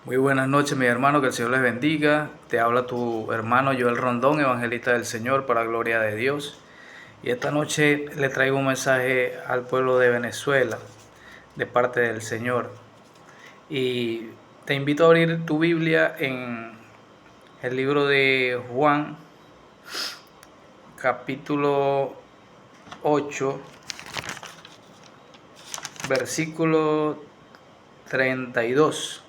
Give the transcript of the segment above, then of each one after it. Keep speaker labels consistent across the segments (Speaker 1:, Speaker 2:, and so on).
Speaker 1: Muy buenas noches, mi hermano, que el Señor les bendiga. Te habla tu hermano Joel Rondón, evangelista del Señor, para gloria de Dios. Y esta noche le traigo un mensaje al pueblo de Venezuela, de parte del Señor. Y te invito a abrir tu Biblia en el libro de Juan, capítulo 8, versículo 32.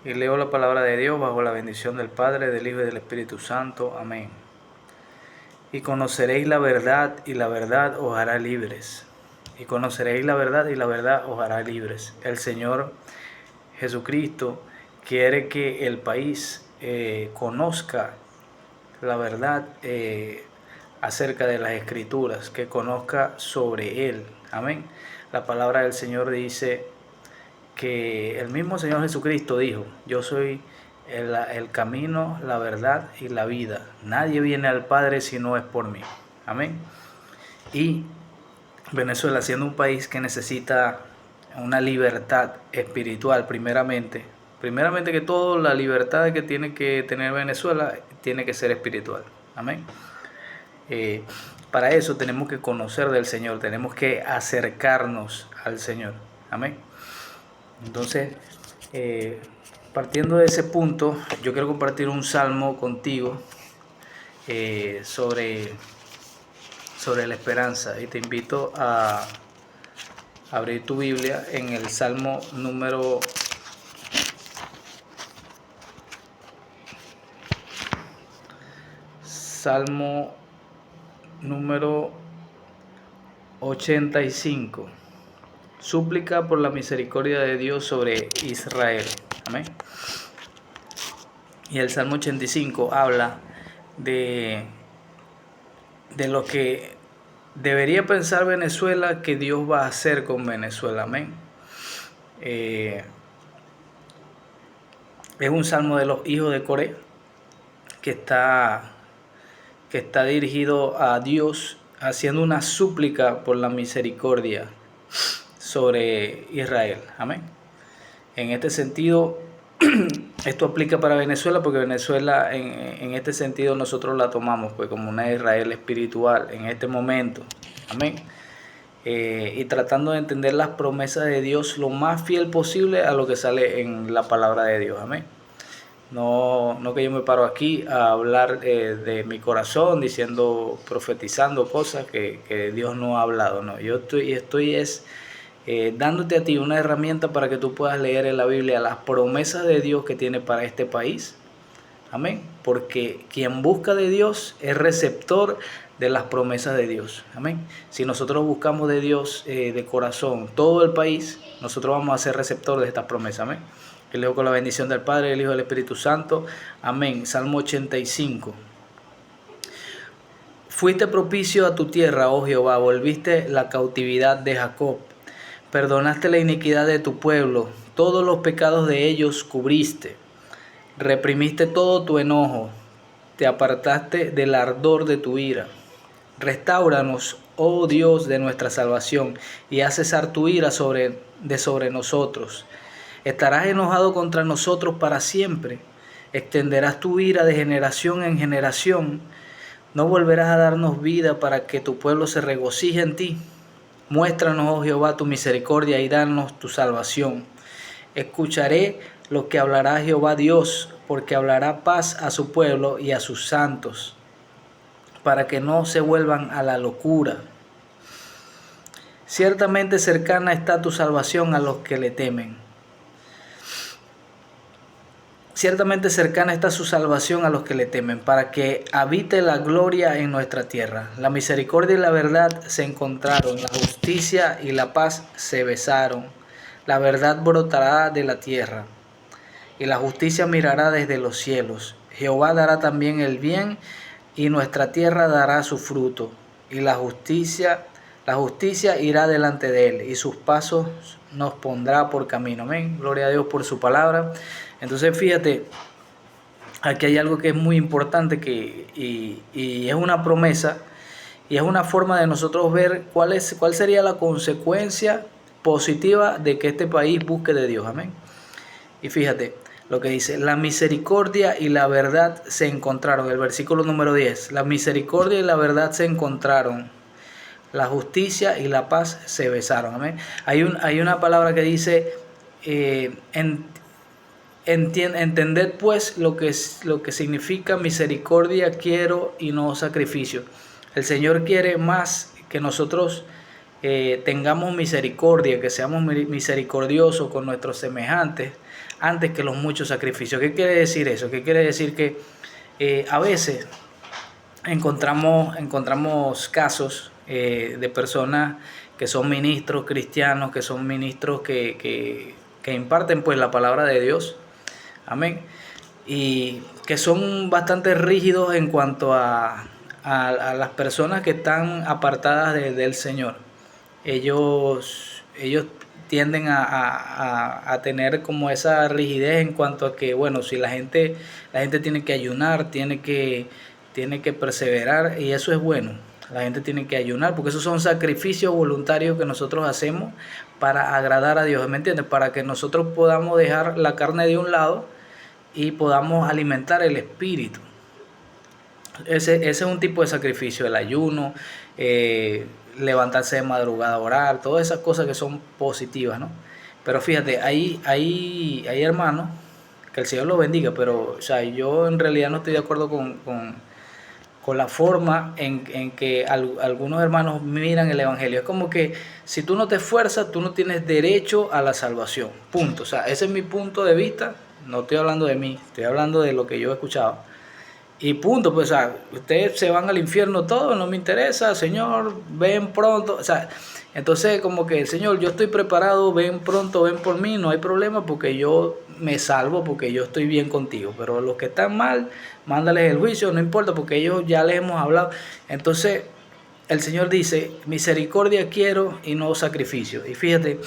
Speaker 1: Y leo la palabra de Dios bajo la bendición del Padre, del Hijo y del Espíritu Santo. Amén. Y conoceréis la verdad, y la verdad os hará libres. Y conoceréis la verdad, y la verdad os hará libres. El Señor Jesucristo quiere que el país conozca la verdad acerca de las Escrituras, que conozca sobre Él. Amén. La palabra del Señor dice que el mismo Señor Jesucristo dijo: yo soy el camino, la verdad y la vida. Nadie viene al Padre si no es por mí. Amén. Y Venezuela, siendo un país que necesita una libertad espiritual, primeramente que todo, la libertad que tiene que tener Venezuela tiene que ser espiritual. Amén. Eh, para eso tenemos que conocer del Señor, tenemos que acercarnos al Señor. Amén. Entonces, eh, partiendo de ese punto, yo quiero compartir un salmo contigo sobre la esperanza, y te invito a abrir tu Biblia en el Salmo número 85. Súplica por la misericordia de Dios sobre Israel. Amén. Y el Salmo 85 habla de lo que debería pensar Venezuela que Dios va a hacer con Venezuela. Amén. Es un salmo de los hijos de Coré que está dirigido a Dios, haciendo una súplica por la misericordia sobre Israel. Amén. En este sentido, esto aplica para Venezuela, porque Venezuela en este sentido nosotros la tomamos pues como una Israel espiritual en este momento. Amén. Y tratando de entender las promesas de Dios lo más fiel posible a lo que sale en la palabra de Dios. Amén. No que yo me paro aquí a hablar de mi corazón, profetizando cosas que Dios no ha hablado. No, yo estoy dándote a ti una herramienta para que tú puedas leer en la Biblia las promesas de Dios que tiene para este país. Amén. Porque quien busca de Dios es receptor de las promesas de Dios. Amén. Si nosotros buscamos de Dios de corazón todo el país, nosotros vamos a ser receptor de estas promesas. Amén. Y leo con la bendición del Padre, del Hijo y del Espíritu Santo. Amén. Salmo 85. Fuiste propicio a tu tierra, oh Jehová, volviste la cautividad de Jacob. Perdonaste la iniquidad de tu pueblo, todos los pecados de ellos cubriste. Reprimiste todo tu enojo, te apartaste del ardor de tu ira. Restáuranos, oh Dios de nuestra salvación, y haz cesar tu ira sobre nosotros. Estarás enojado contra nosotros para siempre. Extenderás tu ira de generación en generación. No volverás a darnos vida para que tu pueblo se regocije en ti. Muéstranos, oh Jehová, tu misericordia y danos tu salvación. Escucharé lo que hablará Jehová Dios, porque hablará paz a su pueblo y a sus santos, para que no se vuelvan a la locura. Ciertamente cercana está tu salvación a los que le temen. Ciertamente cercana está su salvación a los que le temen, para que habite la gloria en nuestra tierra. La misericordia y la verdad se encontraron, la justicia y la paz se besaron. La verdad brotará de la tierra, y la justicia mirará desde los cielos. Jehová dará también el bien, y nuestra tierra dará su fruto. Y la justicia irá delante de él, y sus pasos nos pondrá por camino. Amén. Gloria a Dios por su palabra. Entonces fíjate, aquí hay algo que es muy importante y es una promesa, y es una forma de nosotros ver cuál sería la consecuencia positiva de que este país busque de Dios. Amén. Y fíjate, lo que dice: la misericordia y la verdad se encontraron. El versículo número 10: la misericordia y la verdad se encontraron, la justicia y la paz se besaron. Amén. Hay una palabra que dice, entended pues lo que significa misericordia quiero y no sacrificio. El Señor quiere más que nosotros tengamos misericordia, que seamos misericordiosos con nuestros semejantes, antes que los muchos sacrificios. ¿Qué quiere decir eso? ¿Qué quiere decir? Que a veces encontramos casos de personas que son ministros cristianos, que son ministros que imparten pues la palabra de Dios, amén, y que son bastante rígidos en cuanto a las personas que están apartadas del Señor. Ellos tienden a tener como esa rigidez en cuanto a que, bueno, si la gente tiene que ayunar, tiene que perseverar, y eso es bueno. La gente tiene que ayunar porque esos son sacrificios voluntarios que nosotros hacemos para agradar a Dios, ¿me entiendes? Para que nosotros podamos dejar la carne de un lado y podamos alimentar el espíritu. Ese es un tipo de sacrificio, el ayuno, levantarse de madrugada a orar, todas esas cosas que son positivas, ¿no? Pero fíjate, hay hermanos, que el Señor los bendiga, pero o sea, yo en realidad no estoy de acuerdo con la forma en que algunos hermanos miran el Evangelio. Es como que si tú no te esfuerzas, tú no tienes derecho a la salvación. Punto. O sea, ese es mi punto de vista. No estoy hablando de mí, estoy hablando de lo que yo he escuchado. Y punto, pues, o sea, ustedes se van al infierno todos, no me interesa, Señor, ven pronto. O sea, entonces como que, Señor, yo estoy preparado, ven pronto, ven por mí, no hay problema porque yo me salvo, porque yo estoy bien contigo. Pero los que están mal, mándales el juicio, no importa, porque ellos ya les hemos hablado. Entonces, el Señor dice: misericordia quiero y no sacrificio. Y fíjate,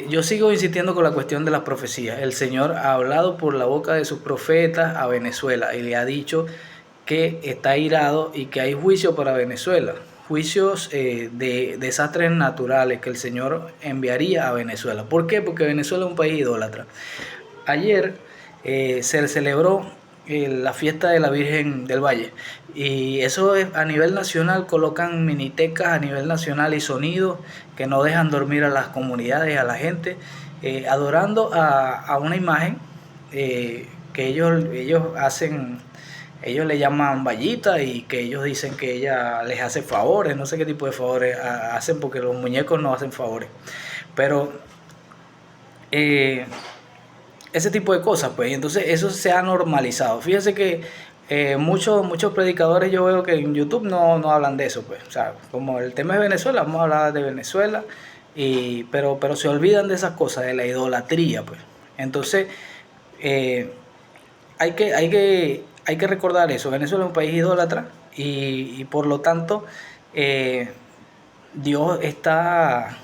Speaker 1: yo sigo insistiendo con la cuestión de las profecías. El Señor ha hablado por la boca de sus profetas a Venezuela y le ha dicho que está airado y que hay juicio para Venezuela. Juicios de desastres naturales que el Señor enviaría a Venezuela. ¿Por qué? Porque Venezuela es un país idólatra. Ayer se celebró la fiesta de la Virgen del Valle, y eso es a nivel nacional. Colocan minitecas a nivel nacional y sonidos que no dejan dormir a las comunidades, a la gente, adorando a una imagen que ellos hacen. Ellos le llaman Vallita, y que ellos dicen que ella les hace favores, no sé qué tipo de favores hacen, porque los muñecos no hacen favores, pero ese tipo de cosas, pues. Entonces eso se ha normalizado. Fíjense que muchos predicadores yo veo que en YouTube no hablan de eso, pues. O sea, como el tema es Venezuela, vamos a hablar de Venezuela, pero se olvidan de esas cosas, de la idolatría, pues. Entonces, hay que recordar eso. Venezuela es un país idólatra, y por lo tanto Dios está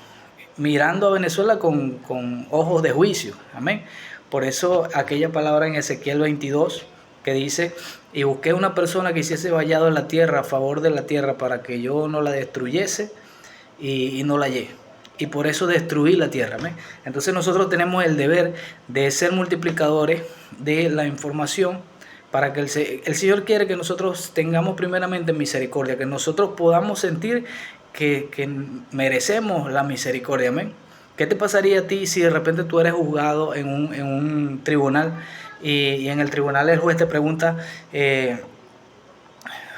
Speaker 1: mirando a Venezuela con ojos de juicio. Amén. Por eso aquella palabra en Ezequiel 22 que dice: y busqué una persona que hiciese vallado en la tierra, a favor de la tierra, para que yo no la destruyese, y no la hallé. Y por eso destruí la tierra. ¿Amén? Entonces nosotros tenemos el deber de ser multiplicadores de la información, para que el Señor quiere que nosotros tengamos primeramente misericordia, que nosotros podamos sentir que merecemos la misericordia. Amén. ¿Qué te pasaría a ti si de repente tú eres juzgado en un tribunal, y en el tribunal el juez te pregunta,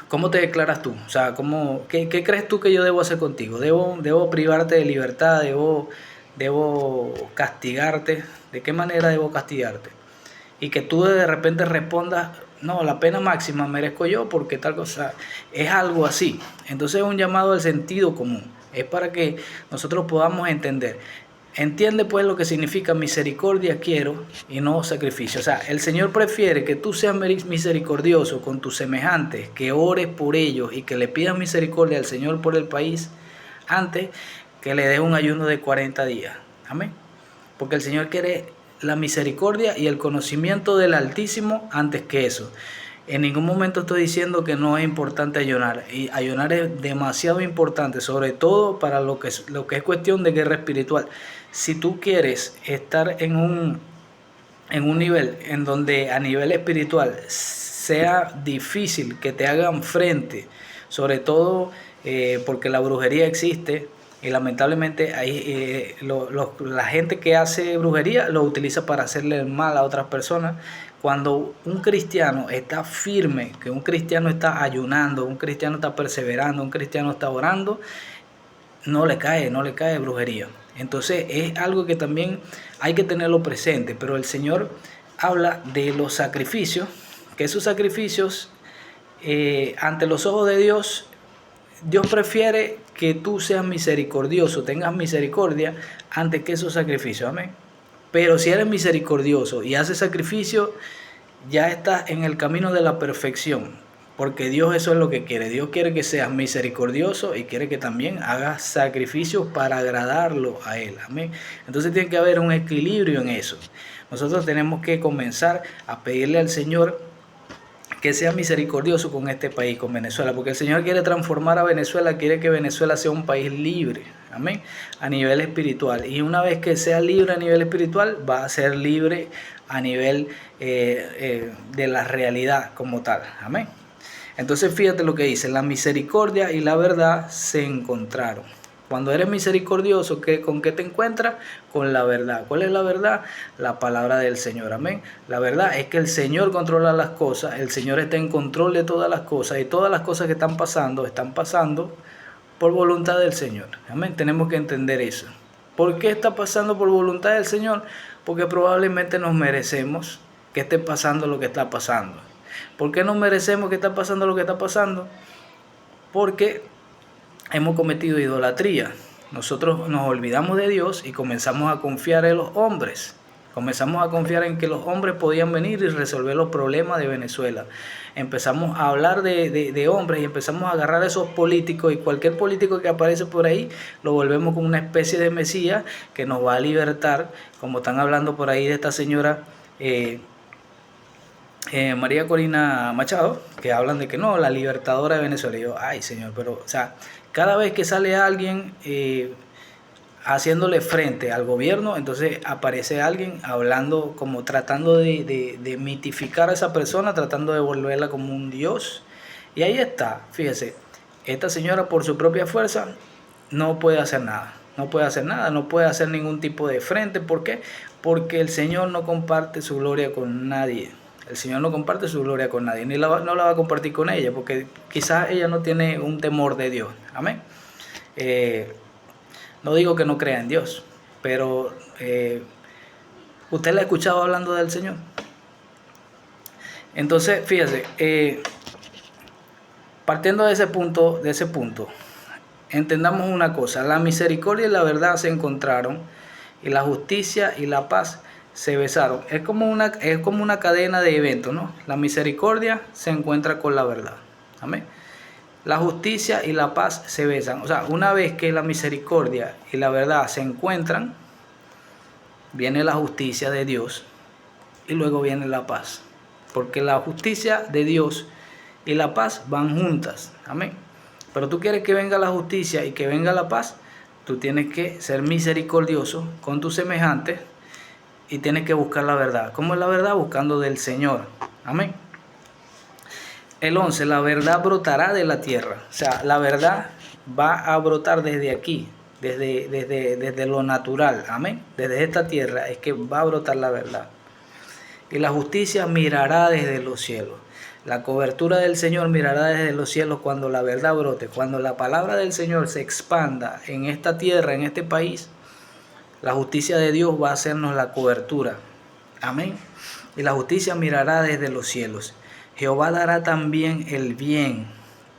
Speaker 1: ¿cómo te declaras tú? O sea, ¿qué crees tú que yo debo hacer contigo? ¿Debo privarte de libertad? ¿Debo castigarte? ¿De qué manera debo castigarte? Y que tú de repente respondas: no, la pena máxima merezco yo porque tal cosa. Es algo así. Entonces es un llamado al sentido común. Es para que nosotros podamos entender. Entiende pues lo que significa misericordia quiero y no sacrificio. O sea, el Señor prefiere que tú seas misericordioso con tus semejantes, que ores por ellos y que le pidas misericordia al Señor por el país, antes que le des un ayuno de 40 días. Amén. Porque el Señor quiere la misericordia y el conocimiento del Altísimo antes que eso. En ningún momento estoy diciendo que no es importante ayunar. Y ayunar es demasiado importante, sobre todo para lo que es cuestión de guerra espiritual. Si tú quieres estar en en un nivel en donde a nivel espiritual sea difícil que te hagan frente, sobre todo porque la brujería existe y lamentablemente la gente que hace brujería lo utiliza para hacerle el mal a otras personas. Cuando un cristiano está firme, que un cristiano está ayunando, un cristiano está perseverando, un cristiano está orando, no le cae brujería. Entonces es algo que también hay que tenerlo presente, pero el Señor habla de los sacrificios, que esos sacrificios ante los ojos de Dios, Dios prefiere que tú seas misericordioso, tengas misericordia antes que esos sacrificios, amén. Pero si eres misericordioso y haces sacrificio, ya estás en el camino de la perfección, porque Dios eso es lo que quiere. Dios quiere que seas misericordioso y quiere que también hagas sacrificios para agradarlo a Él, amén. Entonces tiene que haber un equilibrio en eso. Nosotros tenemos que comenzar a pedirle al Señor que sea misericordioso con este país, con Venezuela, porque el Señor quiere transformar a Venezuela, quiere que Venezuela sea un país libre, amén, a nivel espiritual. Y una vez que sea libre a nivel espiritual, va a ser libre a nivel de la realidad como tal, amén. Entonces fíjate lo que dice, la misericordia y la verdad se encontraron. Cuando eres misericordioso, ¿con qué te encuentras? Con la verdad. ¿Cuál es la verdad? La palabra del Señor. Amén. La verdad es que el Señor controla las cosas, el Señor está en control de todas las cosas y todas las cosas que están pasando por voluntad del Señor. Amén. Tenemos que entender eso. ¿Por qué está pasando por voluntad del Señor? Porque probablemente nos merecemos que esté pasando lo que está pasando. ¿Por qué nos merecemos que esté pasando lo que está pasando? Porque hemos cometido idolatría. Nosotros nos olvidamos de Dios y comenzamos a confiar en los hombres. Comenzamos a confiar en que los hombres podían venir y resolver los problemas de Venezuela. Empezamos a hablar de hombres y empezamos a agarrar a esos políticos, y cualquier político que aparece por ahí lo volvemos como una especie de mesías que nos va a libertar, como están hablando por ahí de esta señora María Corina Machado, que hablan de que no, la libertadora de Venezuela. Y yo, ay Señor, pero o sea, cada vez que sale alguien haciéndole frente al gobierno, entonces aparece alguien hablando, como tratando de mitificar a esa persona, tratando de volverla como un dios. Y ahí está, fíjese, esta señora por su propia fuerza no puede hacer nada, no puede hacer nada, no puede hacer ningún tipo de frente. ¿Por qué? Porque el Señor no comparte su gloria con nadie. El Señor no comparte su gloria con nadie, no la va a compartir con ella, porque quizás ella no tiene un temor de Dios. Amén. No digo que no crea en Dios, pero ¿usted la ha escuchado hablando del Señor? Entonces, fíjese, partiendo de ese punto, entendamos una cosa: la misericordia y la verdad se encontraron, y la justicia y la paz se besaron. Es como una cadena de eventos, ¿no? La misericordia se encuentra con la verdad. Amén. La justicia y la paz se besan. O sea, una vez que la misericordia y la verdad se encuentran, viene la justicia de Dios y luego viene la paz. Porque la justicia de Dios y la paz van juntas. Amén. Pero tú quieres que venga la justicia y que venga la paz, tú tienes que ser misericordioso con tus semejantes y tienes que buscar la verdad. ¿Cómo es la verdad? Buscando del Señor. Amén. El 11, la verdad brotará de la tierra. O sea, la verdad va a brotar desde aquí, desde lo natural. Amén. Desde esta tierra es que va a brotar la verdad. Y la justicia mirará desde los cielos. La cobertura del Señor mirará desde los cielos cuando la verdad brote. Cuando la palabra del Señor se expanda en esta tierra, en este país, la justicia de Dios va a hacernos la cobertura. Amén. Y la justicia mirará desde los cielos. Jehová dará también el bien,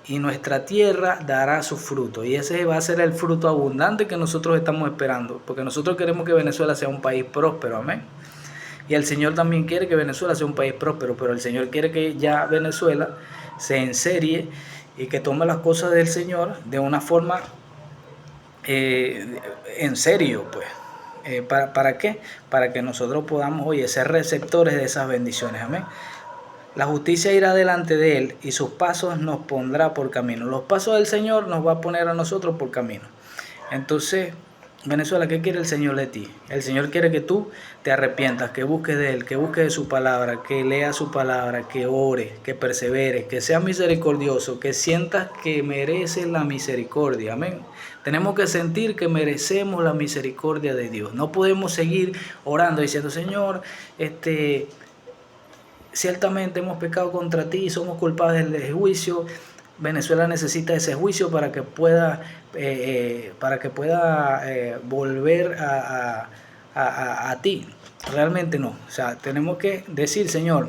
Speaker 1: y nuestra tierra dará su fruto. Y ese va a ser el fruto abundante que nosotros estamos esperando, porque nosotros queremos que Venezuela sea un país próspero. Amén. Y el Señor también quiere que Venezuela sea un país próspero, pero el Señor quiere que ya Venezuela se enserie y que tome las cosas del Señor de una forma en serio, pues. ¿Para qué? Para que nosotros podamos, ser receptores de esas bendiciones. Amén. La justicia irá delante de Él y sus pasos nos pondrá por camino. Los pasos del Señor nos va a poner a nosotros por camino. Entonces, Venezuela, ¿qué quiere el Señor de ti? El Señor quiere que tú te arrepientas, que busques de Él, que busques de su palabra, que leas su palabra, que ores, que perseveres, que seas misericordioso, que sientas que mereces la misericordia. Amén. Tenemos que sentir que merecemos la misericordia de Dios. No podemos seguir orando diciendo, Señor, ciertamente hemos pecado contra ti, somos culpables del juicio. Venezuela necesita ese juicio para que pueda volver a ti. Realmente no. O sea, tenemos que decir, Señor,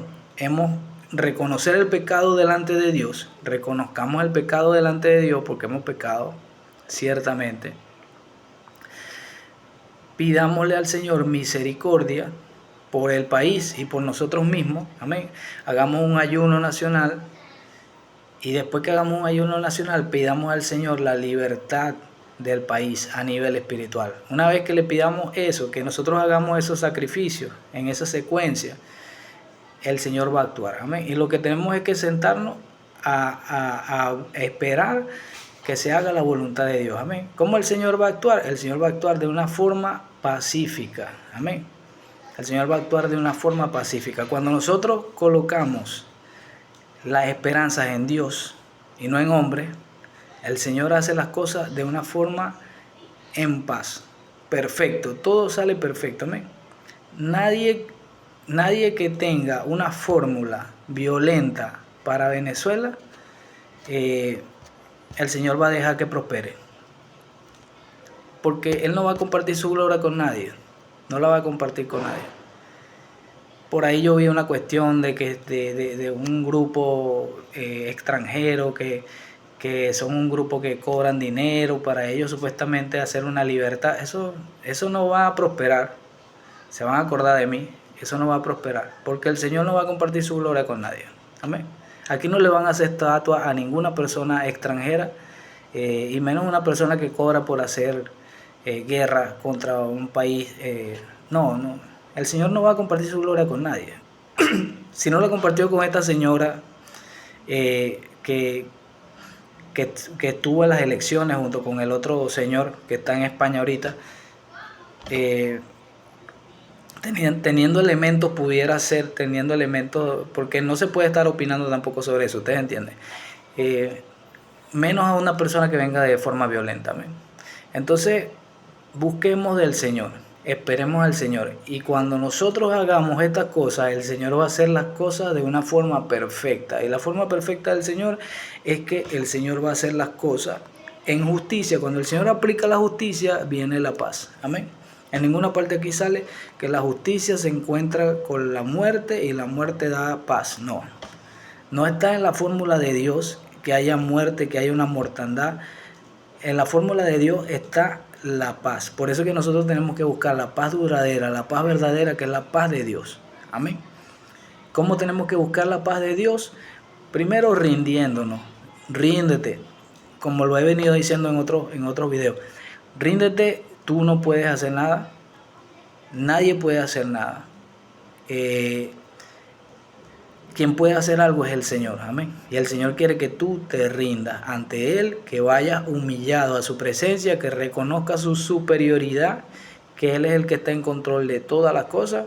Speaker 1: reconocer el pecado delante de Dios, reconozcamos el pecado delante de Dios porque hemos pecado, ciertamente. Pidámosle al Señor misericordia por el país y por nosotros mismos. Amén. Hagamos un ayuno nacional. Y después que hagamos un ayuno nacional, pidamos al Señor la libertad del país a nivel espiritual. Una vez que le pidamos eso, que nosotros hagamos esos sacrificios en esa secuencia, el Señor va a actuar. Amén. Y lo que tenemos es que sentarnos a esperar que se haga la voluntad de Dios. Amén. ¿Cómo el Señor va a actuar? El Señor va a actuar de una forma pacífica. Amén. El Señor va a actuar de una forma pacífica. Cuando nosotros colocamos las esperanzas en Dios y no en hombre, el Señor hace las cosas de una forma en paz, perfecto, todo sale perfecto. Amén. Nadie que tenga una fórmula violenta para Venezuela, el Señor va a dejar que prospere, porque Él no va a compartir su gloria con nadie, no la va a compartir con nadie. Por ahí yo vi una cuestión de un grupo extranjero que son un grupo que cobran dinero para ellos supuestamente hacer una libertad. Eso no va a prosperar. Se van a acordar de mí. Eso no va a prosperar. Porque el Señor no va a compartir su gloria con nadie. Amén. Aquí no le van a hacer estatua a ninguna persona extranjera, y menos una persona que cobra por hacer guerra contra un país. No. El Señor no va a compartir su gloria con nadie. Si no la compartió con esta señora que estuvo en las elecciones junto con el otro señor que está en España ahorita, teniendo elementos, porque no se puede estar opinando tampoco sobre eso, ustedes entienden. Menos a una persona que venga de forma violenta. ¿Amén? Entonces, busquemos del Señor, esperemos al Señor, y cuando nosotros hagamos estas cosas, el Señor va a hacer las cosas de una forma perfecta, y la forma perfecta del Señor es que el Señor va a hacer las cosas en justicia. Cuando el Señor aplica la justicia, viene la paz. Amén. En ninguna parte aquí sale que la justicia se encuentra con la muerte y la muerte da paz. No está en la fórmula de Dios que haya muerte, que haya una mortandad. En la fórmula de Dios está la paz. Por eso que nosotros tenemos que buscar la paz duradera, la paz verdadera, que es la paz de Dios. Amén. ¿Cómo tenemos que buscar la paz de Dios? Primero rindiéndonos. Ríndete, como lo he venido diciendo en otros videos. Ríndete, tú no puedes hacer nada. Nadie puede hacer nada. Quien puede hacer algo es el Señor. Amén. Y el Señor quiere que tú te rindas ante Él, que vayas humillado a su presencia, que reconozcas su superioridad, que Él es el que está en control de todas las cosas.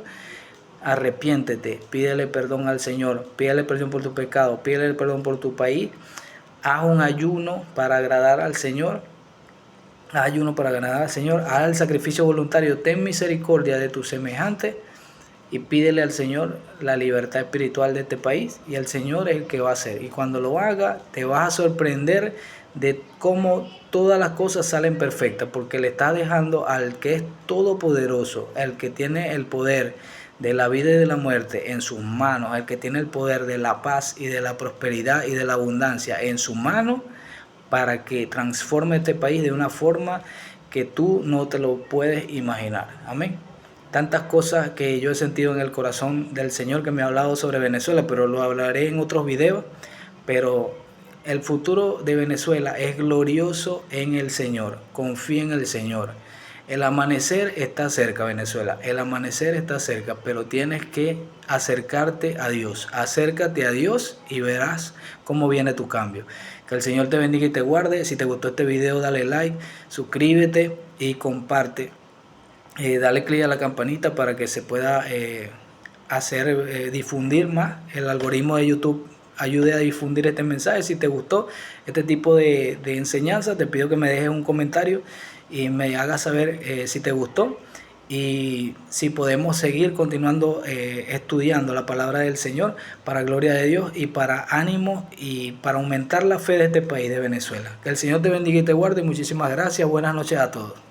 Speaker 1: Arrepiéntete, pídele perdón al Señor, pídele perdón por tu pecado, pídele perdón por tu país. Haz un ayuno para agradar al Señor. Haz el sacrificio voluntario, ten misericordia de tus semejantes y pídele al Señor la libertad espiritual de este país, y el Señor es el que va a hacer. Y cuando lo haga, te vas a sorprender de cómo todas las cosas salen perfectas, porque le estás dejando al que es todopoderoso, el que tiene el poder de la vida y de la muerte en sus manos, el que tiene el poder de la paz y de la prosperidad y de la abundancia en su mano, para que transforme este país de una forma que tú no te lo puedes imaginar. Amén. Tantas cosas que yo he sentido en el corazón del Señor, que me ha hablado sobre Venezuela, pero lo hablaré en otros videos. Pero el futuro de Venezuela es glorioso en el Señor. Confía en el Señor. El amanecer está cerca, Venezuela. El amanecer está cerca, pero tienes que acercarte a Dios. Acércate a Dios y verás cómo viene tu cambio. Que el Señor te bendiga y te guarde. Si te gustó este video, dale like, suscríbete y comparte. Dale click a la campanita para que se pueda difundir más. El algoritmo de YouTube ayude a difundir este mensaje. Si te gustó este tipo de enseñanza, te pido que me dejes un comentario y me hagas saber si te gustó y si podemos seguir continuando estudiando la palabra del Señor para gloria de Dios y para ánimo y para aumentar la fe de este país, de Venezuela. Que el Señor te bendiga y te guarde. Muchísimas gracias. Buenas noches a todos.